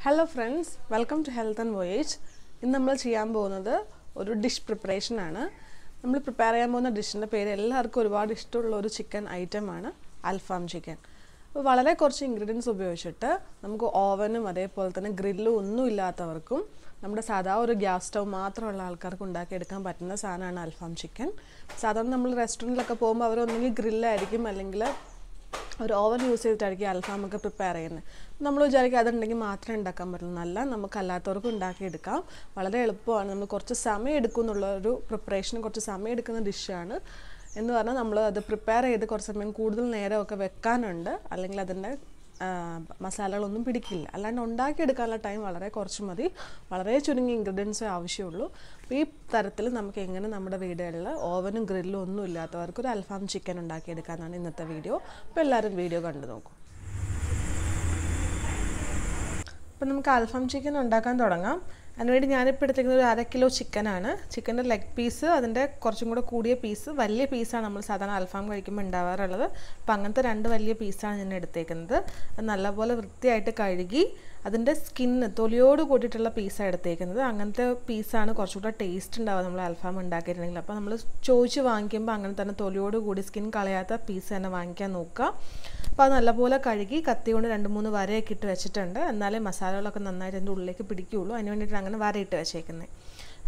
Hello friends, welcome to Health and Voyage. ഇന്ന് നമ്മൾ ചെയ്യാൻ പോകുന്നത് ഒരു ഡിഷ് പ്രിപ്പറേഷൻ ആണ്. നമ്മൾ പ്രിപ്പയർ ചെയ്യാൻ പോകുന്ന ഡിഷിന്റെ പേര് എല്ലാവർക്കും ഒരുപാട് ഇഷ്ടമുള്ള ഒരു ചിക്കൻ ഐറ്റം ആണ് അൽഫാം ചിക്കൻ. അപ്പോൾ വളരെ കുറച്ച് ഇൻഗ്രീഡിയൻസ് ഉപയോഗിച്ചിട്ട് നമുക്ക് ഓവനും അതേപോലെ തന്നെ ഗ്രില്ലും ഒന്നും ഇല്ലാത്തവർക്കും നമ്മുടെ സാധാ ഒരു ഗ്യാസ് സ്റ്റൗ മാത്രമുള്ള ആൾക്കാർക്ക് ഉണ്ടാക്കിയെടുക്കാൻ പറ്റുന്ന സാധനമാണ് അൽഫാം ചിക്കൻ. സാധാരണ നമ്മൾ റെസ്റ്റോറൻറ്റിലൊക്കെ പോകുമ്പോൾ അവർ ഒന്നെങ്കിൽ ഗ്രില്ലായിരിക്കും അല്ലെങ്കിൽ ഒരു ഓവൻ യൂസ് ചെയ്തിട്ടായിരിക്കും അൽഫാം ഒക്കെ പ്രിപ്പയർ ചെയ്യുന്നത്. നമ്മൾ വിചാരിക്കുക അതുണ്ടെങ്കിൽ മാത്രമേ ഉണ്ടാക്കാൻ പറ്റുള്ളൂ. നല്ല നമുക്കല്ലാത്തവർക്കും ഉണ്ടാക്കിയെടുക്കാം. വളരെ എളുപ്പമാണ്. നമ്മൾ കുറച്ച് സമയം എടുക്കും എന്നുള്ള ഒരു പ്രിപ്പറേഷന് കുറച്ച് സമയം എടുക്കുന്ന ഡിഷാണ്. എന്ന് പറഞ്ഞാൽ നമ്മൾ അത് പ്രിപ്പയർ ചെയ്ത് കുറച്ച് സമയം കൂടുതൽ നേരമൊക്കെ വെക്കാനുണ്ട്. അല്ലെങ്കിൽ അതിൻ്റെ മസാലകളൊന്നും പിടിക്കില്ല. അല്ലാണ്ട് ഉണ്ടാക്കിയെടുക്കാനുള്ള ടൈം വളരെ കുറച്ച് മതി. വളരെ ചുരുങ്ങിയ ഇൻഗ്രീഡിയൻസേ ആവശ്യമുള്ളൂ. അപ്പോൾ ഈ തരത്തിൽ നമുക്ക് എങ്ങനെ നമ്മുടെ വീടുകളിൽ ഓവനും ഗ്രില്ലും ഒന്നും ഇല്ലാത്തവർക്ക് ഒരു അൽഫാം ചിക്കൻ ഉണ്ടാക്കിയെടുക്കാനാണ് ഇന്നത്തെ വീഡിയോ. അപ്പോൾ എല്ലാവരും വീഡിയോ കണ്ടു നോക്കും. അപ്പോൾ നമുക്ക് അൽഫാം ചിക്കൻ ഉണ്ടാക്കാൻ തുടങ്ങാം. അതിനുവേണ്ടി ഞാനിപ്പോൾ എടുത്തിരിക്കുന്നത് ഒരു 1/2 കിലോ ചിക്കനാണ്. ചിക്കൻ്റെ ലെഗ് പീസ്, അതിൻ്റെ കുറച്ചും കൂടെ കൂടിയ പീസ്, വലിയ പീസാണ് നമ്മൾ സാധാരണ അൽഫാം കഴിക്കുമ്പോൾ ഉണ്ടാവാറുള്ളത്. അപ്പോൾ അങ്ങനത്തെ 2 വലിയ പീസാണ് ഞാൻ എടുത്തേക്കുന്നത്. അത് നല്ലപോലെ വൃത്തിയായിട്ട് കഴുകി അതിൻ്റെ സ്കിന്ന് തൊലിയോട് കൂടിയിട്ടുള്ള പീസാണ് എടുത്തേക്കുന്നത്. അങ്ങനത്തെ പീസാണ് കുറച്ചുകൂടെ ടേസ്റ്റ് ഉണ്ടാവുക നമ്മൾ അൽഫാം ഉണ്ടാക്കിയിട്ടുണ്ടെങ്കിൽ. അപ്പോൾ നമ്മൾ ചോദിച്ച് വാങ്ങിക്കുമ്പോൾ അങ്ങനെ തന്നെ തൊലിയോട് കൂടി സ്കിൻ കളയാത്ത പീസ് തന്നെ വാങ്ങിക്കാൻ നോക്കുക. അപ്പോൾ അത് നല്ലപോലെ കഴുകി കത്തി കൊണ്ട് 2-3 വരയൊക്കെ ഇട്ട് വെച്ചിട്ടുണ്ട്. എന്നാലേ മസാലകളൊക്കെ നന്നായിട്ട് അതിൻ്റെ ഉള്ളിലേക്ക് പിടിക്കുകയുള്ളൂ. അതിന് വേണ്ടിയിട്ട് അങ്ങനെ വരയിട്ട് വെച്ചേക്കുന്നത്.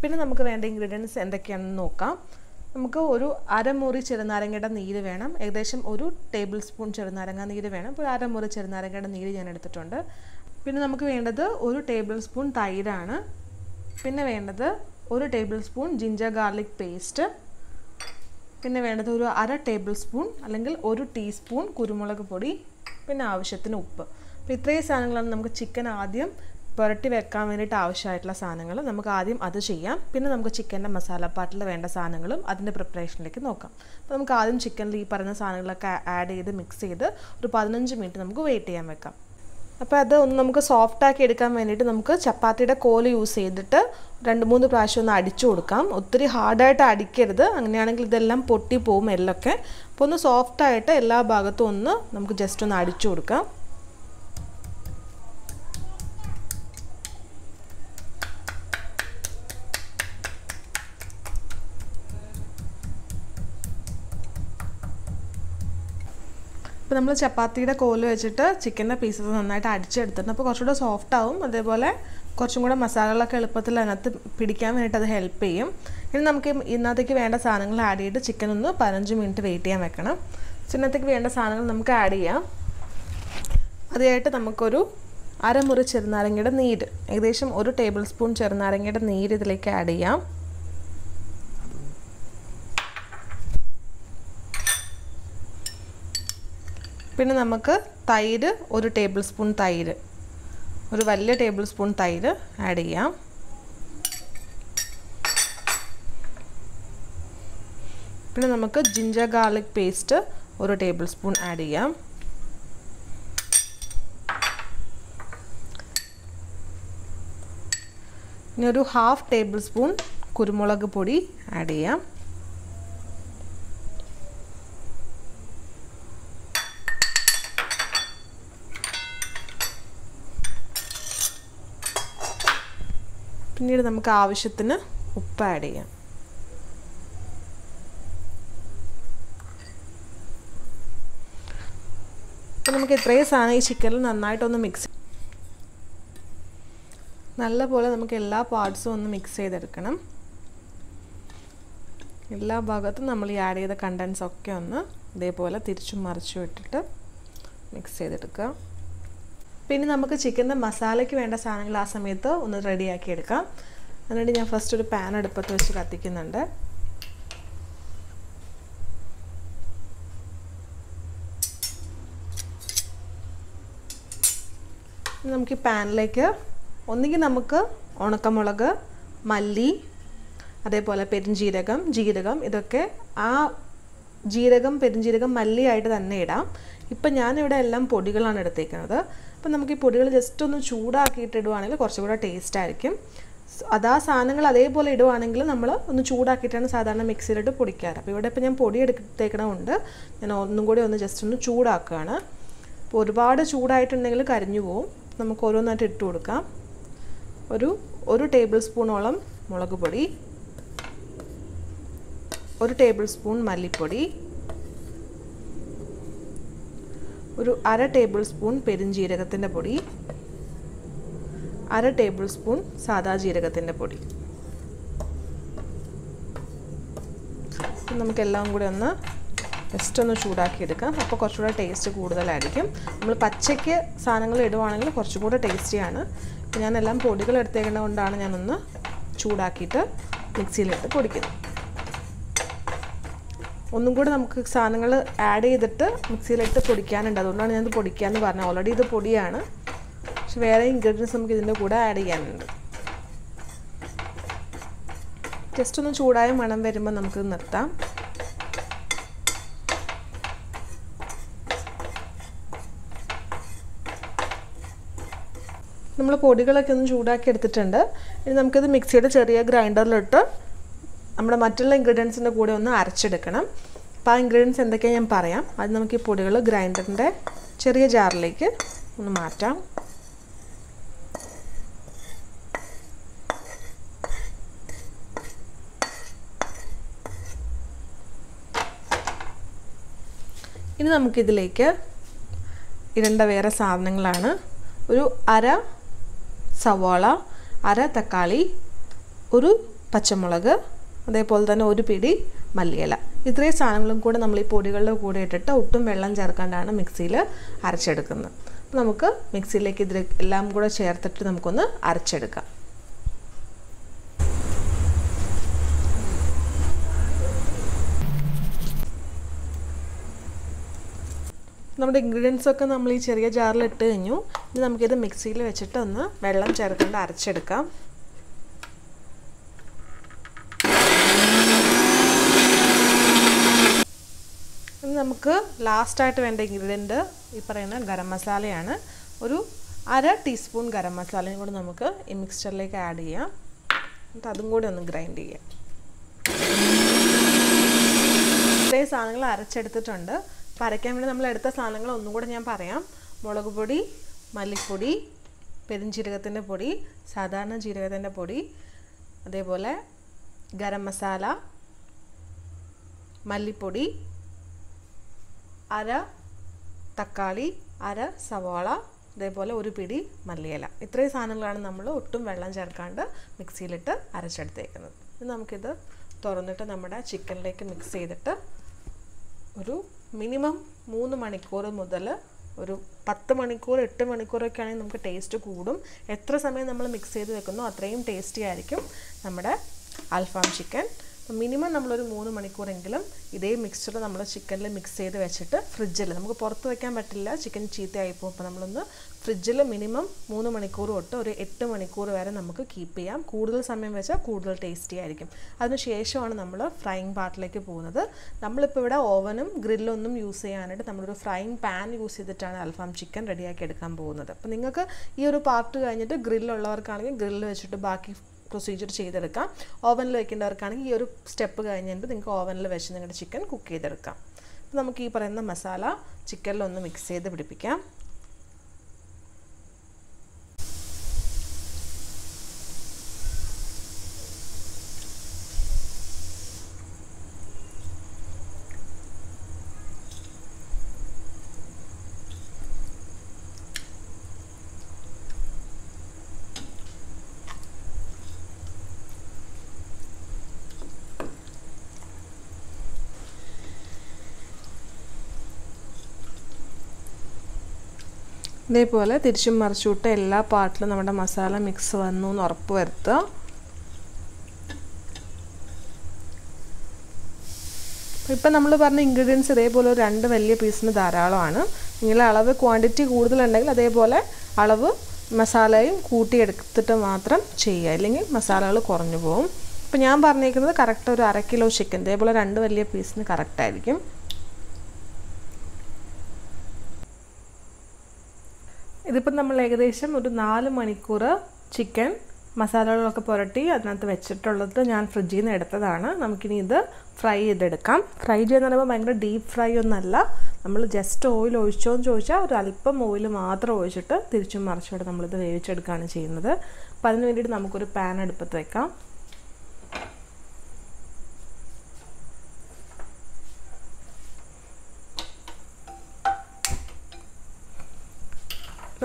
പിന്നെ നമുക്ക് വേണ്ട ഇൻഗ്രീഡിയൻസ് എന്തൊക്കെയാണെന്ന് നോക്കാം. നമുക്ക് ഒരു 1/2 മുറി ചെറുനാരങ്ങയുടെ നീര് വേണം. ഏകദേശം 1 ടേബിൾ സ്പൂൺ ചെറുനാരങ്ങ നീര് വേണം. അപ്പോൾ 1/2 മുറി ചെറുനാരങ്ങയുടെ നീര് ഞാൻ എടുത്തിട്ടുണ്ട്. പിന്നെ നമുക്ക് വേണ്ടത് 1 ടേബിൾ സ്പൂൺ തൈരാണ്. പിന്നെ വേണ്ടത് 1 table spoon ginger garlic paste. പിന്നെ വേണ്ടത് ഒരു 1/2 ടേബിൾ സ്പൂൺ അല്ലെങ്കിൽ 1 ടീസ്പൂൺ കുരുമുളക് പൊടി. പിന്നെ ആവശ്യത്തിന് ഉപ്പ്. അപ്പോൾ ഇത്രയും സാധനങ്ങളാണ് നമുക്ക് ചിക്കൻ ആദ്യം പുരട്ടി വെക്കാൻ വേണ്ടിയിട്ട് ആവശ്യമായിട്ടുള്ള സാധനങ്ങൾ. നമുക്ക് ആദ്യം അത് ചെയ്യാം. പിന്നെ നമുക്ക് ചിക്കൻ്റെ മസാലപ്പാട്ടിൽ വേണ്ട സാധനങ്ങളും അതിൻ്റെ പ്രിപ്പറേഷനിലേക്ക് നോക്കാം. അപ്പോൾ നമുക്ക് ആദ്യം ചിക്കനിൽ ഈ പറയുന്ന സാധനങ്ങളൊക്കെ ആഡ് ചെയ്ത് മിക്സ് ചെയ്ത് ഒരു 15 മിനിറ്റ് നമുക്ക് വെയിറ്റ് ചെയ്യാൻ വെക്കാം. അപ്പോൾ അത് ഒന്ന് നമുക്ക് സോഫ്റ്റാക്കി എടുക്കാൻ വേണ്ടിയിട്ട് നമുക്ക് ചപ്പാത്തിയുടെ കോല് യൂസ് ചെയ്തിട്ട് 2-3 പ്രാവശ്യം ഒന്ന് അടിച്ചു കൊടുക്കാം. ഒത്തിരി ഹാർഡായിട്ട് അടിക്കരുത്. അങ്ങനെയാണെങ്കിൽ ഇതെല്ലാം പൊട്ടി പോകും എല്ലൊക്കെ. അപ്പോൾ ഒന്ന് സോഫ്റ്റായിട്ട് എല്ലാ ഭാഗത്തും ഒന്ന് നമുക്ക് ജസ്റ്റ് ഒന്ന് അടിച്ചു കൊടുക്കാം. അപ്പോൾ നമ്മൾ ചപ്പാത്തിയുടെ കോല് വെച്ചിട്ട് ചിക്കൻ്റെ പീസസ് നന്നായിട്ട് അടിച്ചെടുത്തിട്ടുണ്ട്. അപ്പോൾ കുറച്ചുകൂടെ സോഫ്റ്റ് ആവും. അതേപോലെ കുറച്ചും കൂടെ മസാലകളൊക്കെ എളുപ്പത്തിൽ അതിനകത്ത് പിടിക്കാൻ വേണ്ടിയിട്ട് അത് ഹെൽപ്പ് ചെയ്യും. ഇനി നമുക്ക് ഇന്നത്തേക്ക് വേണ്ട സാധനങ്ങൾ ആഡ് ചെയ്തിട്ട് ചിക്കൻ ഒന്ന് 15 മിനിറ്റ് വെയിറ്റ് ചെയ്യാൻ വെക്കണം. ഇന്നത്തേക്ക് വേണ്ട സാധനങ്ങൾ നമുക്ക് ആഡ് ചെയ്യാം. അതിനായിട്ട് നമുക്കൊരു 1/2 മുറി ചെറുനാരങ്ങയുടെ നീര്, ഏകദേശം 1 ടേബിൾ സ്പൂൺ ചെറുനാരങ്ങയുടെ നീര് ഇതിലേക്ക് ആഡ് ചെയ്യാം. പിന്നെ നമുക്ക് തൈര്, 1 ടേബിൾ സ്പൂൺ തൈര്, ഒരു വലിയ ടേബിൾ സ്പൂൺ തൈര് ആഡ് ചെയ്യാം. പിന്നെ നമുക്ക് ginger garlic paste 1 table spoon add ചെയ്യാം. ഇനി ഒരു 1/2 ടേബിൾ സ്പൂൺ കുരുമുളക് പൊടി ആഡ് ചെയ്യാം. പിന്നീട് നമുക്ക് ആവശ്യത്തിന് ഉപ്പ് ആഡ് ചെയ്യാം. അപ്പോൾ നമുക്ക് ഇത്രയും സാധനം ഈ ചിക്കനിൽ നന്നായിട്ടൊന്ന് മിക്സ്, നല്ലപോലെ നമുക്ക് എല്ലാ പാർട്സും ഒന്ന് മിക്സ് ചെയ്തെടുക്കണം. എല്ലാ ഭാഗത്തും നമ്മൾ ഈ ആഡ് ചെയ്ത കണ്ടൻസ് ഒക്കെ ഒന്ന് ഇതേപോലെ തിരിച്ചും മറിച്ചും ഇട്ടിട്ട് മിക്സ് ചെയ്തെടുക്കുക. പിന്നെ നമുക്ക് ചിക്കൻ്റെ മസാലയ്ക്ക് വേണ്ട സാധനങ്ങൾ ആ സമയത്ത് ഒന്ന് റെഡിയാക്കി എടുക്കാം. അതിനുവേണ്ടി ഞാൻ ഫസ്റ്റ് ഒരു പാൻ അടുപ്പത്ത് വെച്ച് കത്തിക്കുന്നുണ്ട്. നമുക്ക് ഈ പാനിലേക്ക് ഒന്നുകിൽ നമുക്ക് ഉണക്കമുളക്, മല്ലി, അതേപോലെ പെരുംജീരകം, ജീരകം, ഇതൊക്കെ ആ ജീരകം, പെരുംജീരകം, മല്ലിയായിട്ട് തന്നെ ഇടാം. ഇപ്പം ഞാനിവിടെ എല്ലാം പൊടികളാണ് എടുത്തേക്കുന്നത്. അപ്പം നമുക്ക് ഈ പൊടികൾ ജസ്റ്റ് ഒന്ന് ചൂടാക്കിയിട്ട് ഇടുവാണെങ്കിൽ കുറച്ചുകൂടെ ടേസ്റ്റ് ആയിരിക്കും. അതാ സാധനങ്ങൾ അതേപോലെ ഇടുവാണെങ്കിൽ നമ്മൾ ഒന്ന് ചൂടാക്കിയിട്ടാണ് സാധാരണ മിക്സിയിലിട്ട് പൊടിക്കാറ്. അപ്പോൾ ഇവിടെ ഇപ്പോൾ ഞാൻ പൊടി എടുത്തേക്കണമുണ്ട്, ഞാൻ ഒന്നും കൂടി ഒന്ന് ജസ്റ്റ് ഒന്ന് ചൂടാക്കുകയാണ്. അപ്പോൾ ഒരുപാട് ചൂടായിട്ടുണ്ടെങ്കിൽ കരിഞ്ഞു പോവും. നമുക്ക് ഓരോന്നായിട്ട് ഇട്ട് കൊടുക്കാം. ഒരു ടേബിൾ സ്പൂണോളം മുളക് പൊടി, 1 ടേബിൾ സ്പൂൺ മല്ലിപ്പൊടി, ഒരു 1/2 ടേബിൾ സ്പൂൺ പെരുംജീരകത്തിൻ്റെ പൊടി, 1/2 ടേബിൾ സ്പൂൺ സാദാ ജീരകത്തിൻ്റെ പൊടി. നമുക്കെല്ലാം കൂടി ഒന്ന് ജസ്റ്റ് ഒന്ന് ചൂടാക്കിയെടുക്കാം. അപ്പോൾ കുറച്ചുകൂടെ ടേസ്റ്റ് കൂടുതലായിരിക്കും. നമ്മൾ പച്ചയ്ക്ക് സാധനങ്ങൾ ഇടുവാണെങ്കിൽ കുറച്ചും കൂടെ ടേസ്റ്റിയാണ്. ഞാനെല്ലാം പൊടികൾ എടുത്തേക്കുന്നത് കൊണ്ടാണ് ഞാനൊന്ന് ചൂടാക്കിയിട്ട് മിക്സിയിലിട്ട് പൊടിക്കുന്നത്. ഒന്നും കൂടി നമുക്ക് സാധനങ്ങൾ ആഡ് ചെയ്തിട്ട് മിക്സിയിലിട്ട് പൊടിക്കാനുണ്ട്. അതുകൊണ്ടാണ് ഞാനത് പൊടിക്കാമെന്ന് പറഞ്ഞത്. ഓൾറെഡി ഇത് പൊടിയാണ്, പക്ഷെ വേറെ ഇൻഗ്രീഡിയൻസ് നമുക്ക് ഇതിൻ്റെ കൂടെ ആഡ് ചെയ്യാനുണ്ട്. ജസ്റ്റ് ഒന്ന് ചൂടായ മണം വരുമ്പോൾ നമുക്കിത് നിർത്താം. നമ്മൾ പൊടികളൊക്കെ ഒന്ന് ചൂടാക്കി എടുത്തിട്ടുണ്ട്. ഇനി നമുക്കിത് മിക്സിയുടെ ചെറിയ ഗ്രൈൻഡറിലിട്ട് നമ്മുടെ മറ്റുള്ള ഇൻഗ്രീഡിയൻസിൻ്റെ കൂടെ ഒന്ന് അരച്ചെടുക്കണം. അപ്പോൾ ആ ഇൻഗ്രീഡിയൻസ് എന്തൊക്കെയാണ് ഞാൻ പറയാം. അത് നമുക്ക് ഈ പൊടികൾ ഗ്രൈൻഡറിൻ്റെ ചെറിയ ജാറിലേക്ക് ഒന്ന് മാറ്റാം. ഇനി നമുക്കിതിലേക്ക് ഇടേണ്ട വേറെ സാധനങ്ങളാണ്. ഒരു 1/2 സവാള, 1/2 തക്കാളി, ഒരു പച്ചമുളക്, അതേപോലെ തന്നെ ഒരു പിടി മല്ലിയില. ഇത്രയും സാധനങ്ങളും കൂടെ നമ്മൾ ഈ പൊടികളുടെ കൂടെ ഇട്ടിട്ട് ഒട്ടും വെള്ളം ചേർക്കാണ്ടാണ് മിക്സിയിൽ അരച്ചെടുക്കുന്നത്. അപ്പോൾ നമുക്ക് മിക്സിയിലേക്ക് ഇതിൽ എല്ലാം കൂടെ ചേർത്തിട്ട് നമുക്കൊന്ന് അരച്ചെടുക്കാം. നമ്മുടെ ഇൻഗ്രീഡിയൻസ് ഒക്കെ നമ്മൾ ഈ ചെറിയ ജാറിൽ ഇട്ട് കഴിഞ്ഞു. ഇനി നമുക്കിത് മിക്സിയിൽ വെച്ചിട്ട് ഒന്ന് വെള്ളം ചേർക്കാണ്ട് അരച്ചെടുക്കാം. ഇനി നമുക്ക് ലാസ്റ്റായിട്ട് വേണ്ട ഇൻഗ്രീഡിയൻറ്റ് ഈ പറയുന്ന ഗരം മസാലയാണ്. ഒരു 1/2 ടീസ്പൂൺ ഗരം മസാലയും കൂടി നമുക്ക് ഈ മിക്സ്ചറിലേക്ക് ആഡ് ചെയ്യാം. എന്നിട്ട് അതും കൂടി ഒന്ന് ഗ്രൈൻഡ് ചെയ്യാം. ഇത്രയും സാധനങ്ങൾ അരച്ചെടുത്തിട്ടുണ്ട്. അപ്പോൾ അരയ്ക്കാൻ വേണ്ടി നമ്മൾ എടുത്ത സാധനങ്ങൾ ഒന്നും കൂടെ ഞാൻ പറയാം. മുളക് പൊടി, മല്ലിപ്പൊടി, പെരുംജീരകത്തിൻ്റെ പൊടി, സാധാരണ ജീരകത്തിൻ്റെ പൊടി, അതേപോലെ ഗരം മസാല, മല്ലിപ്പൊടി, 1/2 തക്കാളി, 1/2 സവാള, അതേപോലെ ഒരു പിടി മല്ലിയില. ഇത്രയും സാധനങ്ങളാണ് നമ്മൾ ഒട്ടും വെള്ളം ചേർക്കാണ്ട് മിക്സിയിലിട്ട് അരച്ചെടുത്തേക്കുന്നത്. ഇനി നമുക്കിത് തുറന്നിട്ട് നമ്മുടെ ചിക്കനിലേക്ക് മിക്സ് ചെയ്തിട്ട് ഒരു മിനിമം 3 മണിക്കൂർ മുതൽ ഒരു 10 മണിക്കൂർ 8 മണിക്കൂറൊക്കെ ആണെങ്കിൽ നമുക്ക് ടേസ്റ്റ് കൂടും. എത്ര സമയം നമ്മൾ മിക്സ് ചെയ്ത് വെക്കുന്നോ അത്രയും ടേസ്റ്റി ആയിരിക്കും നമ്മുടെ അൽഫാം ചിക്കൻ. മിനിമം നമ്മളൊരു 3 മണിക്കൂറെങ്കിലും ഇതേ മിക്സ്ചർ നമ്മൾ ചിക്കനിൽ മിക്സ് ചെയ്ത് വെച്ചിട്ട് ഫ്രിഡ്ജിൽ, നമുക്ക് പുറത്ത് വയ്ക്കാൻ പറ്റില്ല, ചിക്കൻ ചീത്തയായിപ്പോൾ. അപ്പോൾ നമ്മളൊന്ന് ഫ്രിഡ്ജിൽ മിനിമം 3 മണിക്കൂർ തൊട്ട് ഒരു 8 മണിക്കൂർ വരെ നമുക്ക് കീപ്പ് ചെയ്യാം. കൂടുതൽ സമയം വെച്ചാൽ കൂടുതൽ ടേസ്റ്റി ആയിരിക്കും. അതിനുശേഷമാണ് നമ്മൾ ഫ്രൈയിങ് പാർട്ടിലേക്ക് പോകുന്നത്. നമ്മളിപ്പോൾ ഇവിടെ ഓവനും ഗ്രില്ലൊന്നും യൂസ് ചെയ്യാനായിട്ട് നമ്മളൊരു ഫ്രൈയിങ് പാൻ യൂസ് ചെയ്തിട്ടാണ് അൽഫാം ചിക്കൻ റെഡിയാക്കി എടുക്കാൻ പോകുന്നത്. അപ്പോൾ നിങ്ങൾക്ക് ഈ ഒരു പാർട്ട് കഴിഞ്ഞിട്ട് ഗ്രില്ലുള്ളവർക്കാണെങ്കിൽ ഗ്രില്ല് വെച്ചിട്ട് ബാക്കി പ്രൊസീജിയർ ചെയ്തെടുക്കാം. ഓവനിൽ വെക്കേണ്ടവർക്കാണെങ്കിൽ ഈ ഒരു സ്റ്റെപ്പ് കഴിഞ്ഞിട്ട് നിങ്ങൾക്ക് ഓവനിൽ വെച്ച് നിങ്ങളുടെ ചിക്കൻ കുക്ക് ചെയ്തെടുക്കാം. അപ്പോൾ നമുക്ക് ഈ പറയുന്ന മസാല ചിക്കനിലൊന്ന് മിക്സ് ചെയ്ത് പിടിപ്പിക്കാം. ഇതേപോലെ തിരിച്ചും മറിച്ചുവിട്ട് എല്ലാ പാർട്ടിലും നമ്മുടെ മസാല മിക്സ് വന്നു എന്ന് ഉറപ്പ് വരുത്തുക. ഇപ്പം നമ്മൾ പറഞ്ഞ ഇൻഗ്രീഡിയൻസ് ഇതേപോലെ 2 വലിയ പീസിന് ധാരാളമാണ്. നിങ്ങളുടെ അളവ് ക്വാണ്ടിറ്റി കൂടുതലുണ്ടെങ്കിൽ അതേപോലെ അളവ് മസാലയും കൂട്ടിയെടുത്തിട്ട് മാത്രം ചെയ്യുക, ഇല്ലെങ്കിൽ മസാലകൾ കുറഞ്ഞു പോകും. ഇപ്പം ഞാൻ പറഞ്ഞേക്കുന്നത് കറക്റ്റ് ഒരു 1/2 കിലോ ചിക്കൻ ഇതേപോലെ 2 വലിയ പീസിന് കറക്റ്റായിരിക്കും. ഇതിപ്പം നമ്മൾ ഏകദേശം ഒരു 4 മണിക്കൂർ ചിക്കൻ മസാലകളൊക്കെ പുരട്ടി അതിനകത്ത് വെച്ചിട്ടുള്ളത് ഞാൻ ഫ്രിഡ്ജിൽ നിന്ന് എടുത്തതാണ്. നമുക്കിനി ഇത് ഫ്രൈ ചെയ്തെടുക്കാം. ഫ്രൈ ചെയ്യുന്ന പറയുമ്പോൾ ഭയങ്കര ഡീപ്പ് ഫ്രൈ ഒന്നല്ല, നമ്മൾ ജസ്റ്റ് ഓയിൽ ഒഴിച്ചോന്ന് ചോദിച്ചാൽ ഒരു അല്പം ഓയിൽ മാത്രം ഒഴിച്ചിട്ട് തിരിച്ചും മറിച്ചിട്ട് നമ്മളിത് വേവിച്ചെടുക്കുകയാണ് ചെയ്യുന്നത്. അപ്പോൾ അതിന് വേണ്ടിയിട്ട് നമുക്കൊരു പാൻ അടുപ്പത്ത് വെക്കാം.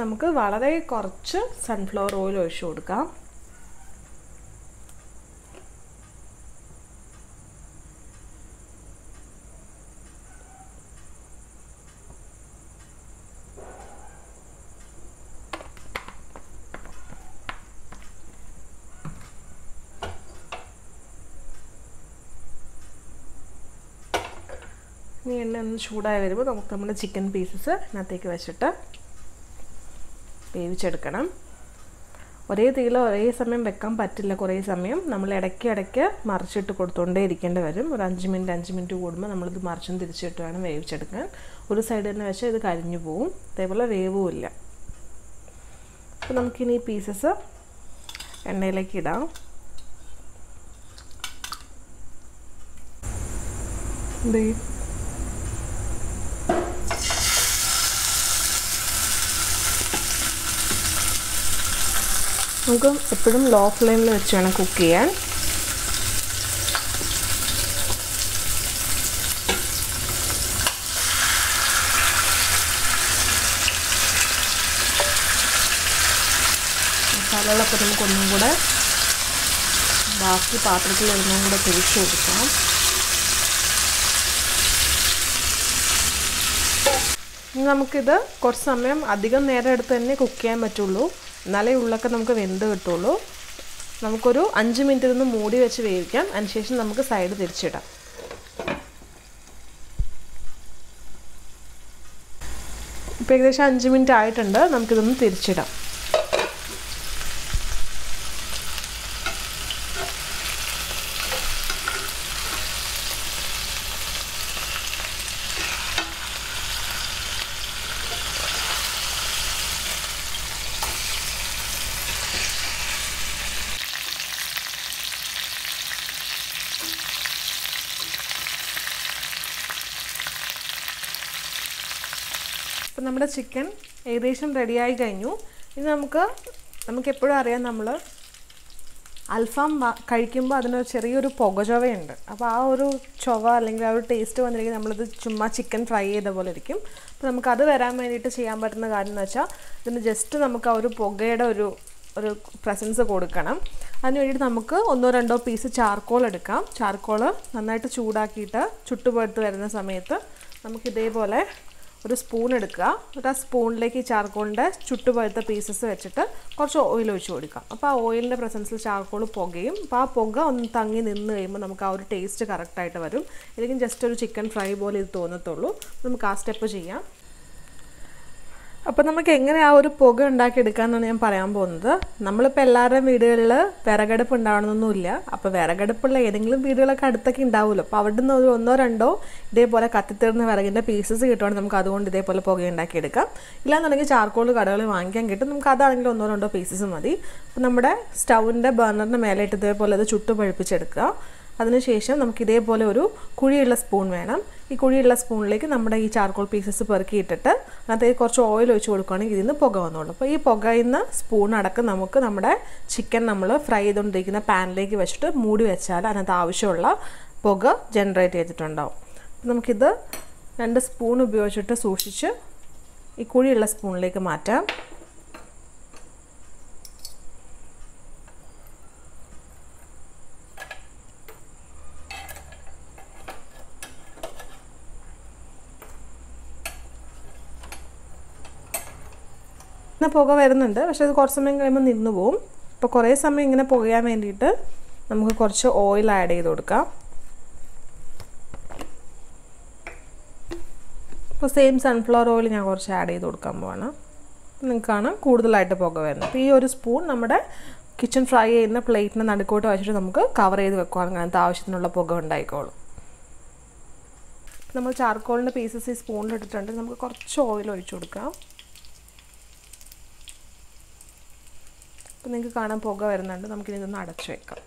നമുക്ക് വളരെ കുറച്ച് സൺഫ്ലവർ ഓയിൽ ഒഴിച്ചു കൊടുക്കാം. ഇനി എണ്ണ ഒന്ന് ചൂടായി വരുമ്പോൾ നമുക്ക് നമ്മുടെ ചിക്കൻ പീസസ് ഇതിനകത്തേക്ക് വെച്ചിട്ട് വേവിച്ചെടുക്കണം. ഒരേ തീയിൽ ഒരേ സമയം വെക്കാൻ പറ്റില്ല. കുറേ സമയം നമ്മൾ ഇടയ്ക്ക് മറിച്ചിട്ട് കൊടുത്തുകൊണ്ടേ ഇരിക്കേണ്ടി വരും. ഒരു 5 മിനിറ്റ് കൂടുമ്പോൾ നമ്മളിത് മറിച്ചും തിരിച്ചിട്ട് വേണം വേവിച്ചെടുക്കാൻ. ഒരു സൈഡ് തന്നെ വെച്ചാൽ ഇത് കരിഞ്ഞു പോവും, അതേപോലെ വേവുമില്ല. അപ്പോൾ നമുക്കിനി ഈ പീസസ് എണ്ണയിലേക്ക് ഇടാം. നമുക്ക് എപ്പോഴും ലോ ഫ്ലെയിമിൽ വെച്ച് വേണം കുക്ക് ചെയ്യാൻ. മസാലകളൊക്കെ നമുക്കൊന്നും കൂടെ ബാക്കി പാത്രത്തിൽ ഒന്നും കൂടെ തിരിച്ചു കൊടുക്കാം. ഇനി നമുക്കിത് കുറച്ച് സമയം അധികം നേരം എടുത്ത് തന്നെ കുക്ക് ചെയ്യാൻ പറ്റുള്ളൂ, എന്നാലേ ഉള്ളൊക്കെ നമുക്ക് വെന്ത് കിട്ടുള്ളൂ. നമുക്കൊരു 5 മിനിറ്റ് നിന്ന് മൂടി വെച്ച് വേവിക്കാം. അതിനുശേഷം നമുക്ക് സൈഡ് തിരിച്ചിടാം. ഇപ്പോൾ ഏകദേശം 5 മിനിറ്റ് ആയിട്ടുണ്ട്. നമുക്കിതൊന്ന് തിരിച്ചിടാം. അപ്പോൾ നമ്മുടെ ചിക്കൻ ഏകദേശം റെഡിയായി കഴിഞ്ഞു. ഇനി നമുക്ക് എപ്പോഴും അറിയാം, നമ്മൾ അൽഫാം കഴിക്കുമ്പോൾ അതിനൊരു ചെറിയൊരു പുകചൊവയുണ്ട്. അപ്പോൾ ആ ഒരു ചൊവ അല്ലെങ്കിൽ ആ ഒരു ടേസ്റ്റ് വന്നിരിക്കും നമ്മളിത് ചുമ്മാ ചിക്കൻ ഫ്രൈ ചെയ്ത പോലെ ഇരിക്കും. അപ്പോൾ നമുക്കത് വരാൻ വേണ്ടിയിട്ട് ചെയ്യാൻ പറ്റുന്ന കാര്യം എന്ന് വെച്ചാൽ ഇതിന് ജസ്റ്റ് നമുക്ക് ആ ഒരു പുകയുടെ ഒരു പ്രസൻസ് കൊടുക്കണം. അതിന് വേണ്ടിയിട്ട് നമുക്ക് 1-2 പീസ് ചാർക്കോൾ എടുക്കാം. ചാർക്കോൾ നന്നായിട്ട് ചൂടാക്കിയിട്ട് ചുട്ടുപഴുത്ത് വരുന്ന സമയത്ത് നമുക്കിതേപോലെ ഒരു സ്പൂൺ എടുക്കുക. എന്നിട്ട് ആ സ്പൂണിലേക്ക് ഈ ചാർക്കോളിൻ്റെ ചുട്ടുപഴുത്ത പീസസ് വെച്ചിട്ട് കുറച്ച് ഓയിൽ ഒഴിച്ച് കൊടുക്കാം. അപ്പോൾ ആ ഓയിലിൻ്റെ പ്രസൻസിൽ ചാർക്കോൾ പുകയും. അപ്പോൾ ആ പുക ഒന്ന് തങ്ങി നിന്ന് കഴിയുമ്പോൾ നമുക്ക് ആ ഒരു ടേസ്റ്റ് കറക്റ്റായിട്ട് വരും. അല്ലെങ്കിൽ ജസ്റ്റ് ഒരു ചിക്കൻ ഫ്രൈ പോലെ ഇത് തോന്നത്തുള്ളൂ. നമുക്ക് ആ സ്റ്റെപ്പ് ചെയ്യാം. അപ്പോൾ നമുക്ക് എങ്ങനെ ആ ഒരു പുക ഉണ്ടാക്കിയെടുക്കാമെന്നാണ് ഞാൻ പറയാൻ പോകുന്നത്. നമ്മളിപ്പോൾ എല്ലാവരുടെയും വീടുകളിൽ വിറകടുപ്പ് ഉണ്ടാവണമെന്നൊന്നുമില്ല. അപ്പോൾ വിറകടുപ്പുള്ള ഏതെങ്കിലും വീടുകളൊക്കെ അടുത്തൊക്കെ ഉണ്ടാവുമല്ലോ. അപ്പോൾ അവിടെ നിന്ന് ഒരു 1-2 ഇതേപോലെ കത്തിത്തീർന്ന വിറകിൻ്റെ പീസസ് കിട്ടുവാണെങ്കിൽ നമുക്ക് അതുകൊണ്ട് ഇതേപോലെ പുക ഉണ്ടാക്കിയെടുക്കാം. ഇല്ലാന്നുണ്ടെങ്കിൽ ചാർക്കോൾ കടകളിൽ വാങ്ങിക്കാൻ കിട്ടും. നമുക്ക് അതാണെങ്കിൽ 1-2 പീസസ് മതി. അപ്പോൾ നമ്മുടെ സ്റ്റൗവിൻ്റെ ബർണറിൻ്റെ മേലായിട്ട് ഇതേപോലെ അത് ചുട്ടു പഴുപ്പിച്ചെടുക്കുക. അതിനുശേഷം നമുക്ക് ഇതേപോലെ ഒരു കുഴിയുള്ള സ്പൂൺ വേണം. ഈ കുഴിയുള്ള സ്പൂണിലേക്ക് നമ്മുടെ ഈ ചാർക്കോൾ പീസസ് പെറുക്കിയിട്ടിട്ട് അതിനകത്തേക്ക് കുറച്ച് ഓയിൽ ഒഴിച്ച് കൊടുക്കുകയാണെങ്കിൽ ഇതിൽ നിന്ന് പുക വന്നോളൂ. അപ്പോൾ ഈ പുകയുന്ന സ്പൂൺ അടക്കം നമുക്ക് നമ്മുടെ ചിക്കൻ നമ്മൾ ഫ്രൈ ചെയ്തുകൊണ്ടിരിക്കുന്ന പാനിലേക്ക് വെച്ചിട്ട് മൂടി വെച്ചാൽ അതിനകത്ത് ആവശ്യമുള്ള പുക ജനറേറ്റ് ചെയ്തിട്ടുണ്ടാവും. അപ്പോൾ നമുക്കിത് 2 സ്പൂൺ ഉപയോഗിച്ചിട്ട് സൂക്ഷിച്ച് ഈ കുഴിയുള്ള സ്പൂണിലേക്ക് മാറ്റാം. പുക വരുന്നുണ്ട്, പക്ഷെ ഇത് കുറച്ച് സമയം കഴിയുമ്പോൾ നിന്ന് പോവും. അപ്പോൾ കുറേ സമയം ഇങ്ങനെ പുകയാൻ വേണ്ടിയിട്ട് നമുക്ക് കുറച്ച് ഓയിൽ ആഡ് ചെയ്ത് കൊടുക്കാം. അപ്പോൾ സെയിം സൺഫ്ലവർ ഓയിൽ ഞാൻ കുറച്ച് ആഡ് ചെയ്ത് കൊടുക്കാൻ പോവാണ്. നിങ്ങൾക്കാണ് കൂടുതലായിട്ട് പുക വരുന്നത്. അപ്പോൾ ഈ ഒരു സ്പൂൺ നമ്മുടെ കിച്ചൺ ഫ്രൈ ചെയ്യുന്ന പ്ലേറ്റിന് നടുക്കോട്ട് വെച്ചിട്ട് നമുക്ക് കവർ ചെയ്ത് വെക്കുകയാണെങ്കിൽ അങ്ങനത്തെ ആവശ്യത്തിനുള്ള പുക ഉണ്ടായിക്കോളും. നമ്മൾ ചാർക്കോളിൻ്റെ പീസസ് ഈ സ്പൂണിൽ ഇട്ടിട്ടുണ്ട്. നമുക്ക് കുറച്ച് ഓയിൽ ഒഴിച്ചു കൊടുക്കാം. അപ്പോൾ നിങ്ങൾക്ക് കാണാൻ പുക വരുന്നുണ്ട്. നമുക്കിനി ഇതൊന്ന് അടച്ചു വെക്കാം.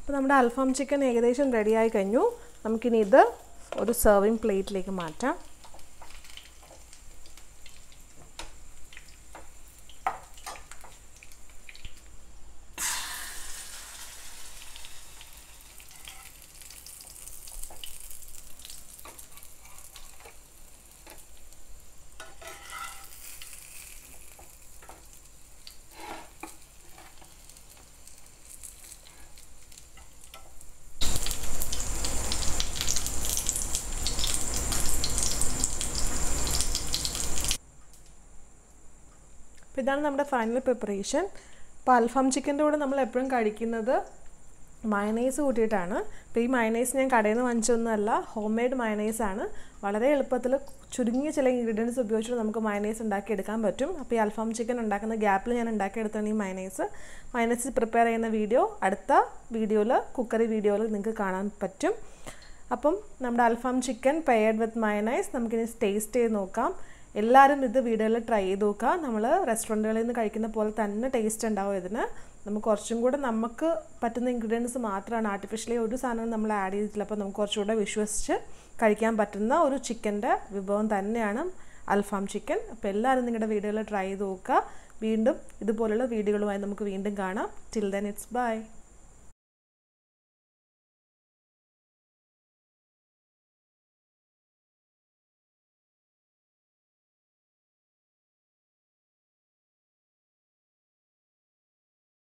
അപ്പോൾ നമ്മുടെ അൽഫാം ചിക്കൻ ഏകദേശം റെഡിയായി കഴിഞ്ഞു. നമുക്കിനി ഇത് ഒരു സെർവിങ് പ്ലേറ്റിലേക്ക് മാറ്റാം. ഇതാണ് നമ്മുടെ ഫൈനൽ പ്രിപ്പറേഷൻ. അപ്പോൾ അൽഫാം ചിക്കൻ്റെ കൂടെ നമ്മൾ എപ്പോഴും കഴിക്കുന്നത് മയണൈസ് കൂട്ടിയിട്ടാണ്. അപ്പോൾ ഈ മയണൈസ് ഞാൻ കടയിൽ നിന്ന് വാങ്ങിച്ചൊന്നുമല്ല, ഹോം മെയ്ഡ് മയണൈസാണ്. വളരെ എളുപ്പത്തിൽ ചുരുങ്ങിയ ചില ഇൻഗ്രീഡിയൻസ് ഉപയോഗിച്ചിട്ട് നമുക്ക് മയണൈസ് ഉണ്ടാക്കിയെടുക്കാൻ പറ്റും. അപ്പോൾ ഈ അൽഫാം ചിക്കൻ ഉണ്ടാക്കുന്ന ഗ്യാപ്പിൽ ഞാൻ ഉണ്ടാക്കിയെടുത്താണ് ഈ മയണൈസ് പ്രിപ്പയർ ചെയ്യുന്ന വീഡിയോ അടുത്ത വീഡിയോയിൽ, കുക്കറി വീഡിയോയിൽ നിങ്ങൾക്ക് കാണാൻ പറ്റും. അപ്പം നമ്മുടെ അൽഫാം ചിക്കൻ പെയർഡ് വിത്ത് മയണൈസ് നമുക്കിനി ടേസ്റ്റ് ചെയ്ത് നോക്കാം. എല്ലാവരും ഇത് വീഡിയോയിൽ ട്രൈ ചെയ്ത് നോക്കുക. നമ്മൾ റെസ്റ്റോറൻറ്റുകളിൽ നിന്ന് കഴിക്കുന്ന പോലെ തന്നെ ടേസ്റ്റ് ഉണ്ടാവും ഇതിന്. നമുക്ക് കുറച്ചും കൂടെ നമുക്ക് പറ്റുന്ന ഇൻഗ്രീഡിയൻസ് മാത്രമാണ്, ആർട്ടിഫിഷ്യലി ഒരു സാധനവും നമ്മൾ ആഡ് ചെയ്തിട്ടില്ല. അപ്പോൾ നമുക്ക് കുറച്ചുകൂടെ വിശ്വസിച്ച് കഴിക്കാൻ പറ്റുന്ന ഒരു ചിക്കൻ്റെ വിഭവം തന്നെയാണ് അൽഫാം ചിക്കൻ. അപ്പോൾ എല്ലാവരും നിങ്ങളുടെ വീഡിയോയിൽ ട്രൈ ചെയ്ത് നോക്കുക. വീണ്ടും ഇതുപോലുള്ള വീഡിയോകളുമായി നമുക്ക് വീണ്ടും കാണാം. Till then it's by.